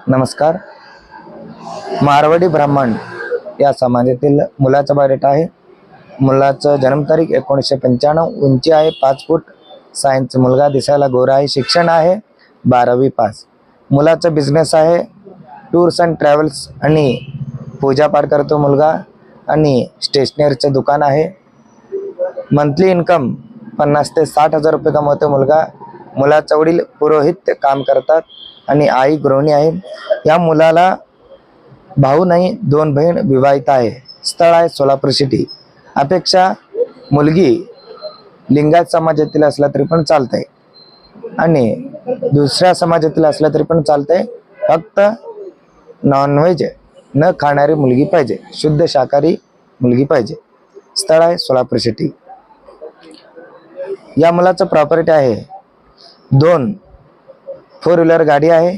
नमस्कार. मारवाडी ब्राह्मण या समाजातील मुलाचा बायोडेटा आहे. मुलाचं जन्मतारीख 1995, उंची आहे 5 फूट, सायन्स मुलगा, दिसायला गोरा आहे, शिक्षण आहे 12वी पास. मुलाचा बिझनेस आहे टूर्स अँड ट्रॅव्हल्स आणि पूजापाठ करतो मुलगा आणि स्टेशनरीचं दुकान आहे. मंथली इन्कम 50 ते 60 हजार रुपये कमवतो मुलगा. मुलाचा वडील पुरोहित काम करतात आणि आई गृहिणी आहे. या मुलाला भाऊ नाही, 2 बहीण, विवाहित आहे. स्थळ आहे सोलापूर सिटी. अपेक्षा मुलगी लिंगायत समाजातील असला तरी पण चालतंय आणि दुसऱ्या समाजातील असला तरी पण चालतंय. फक्त नॉनव्हेज न खाणारी मुलगी पाहिजे, शुद्ध शाकाहारी मुलगी पाहिजे. स्थळ आहे सोलापूर सिटी. या मुलाचं प्रॉपर्टी आहे 2 4 व्हीलर गाडी आहे.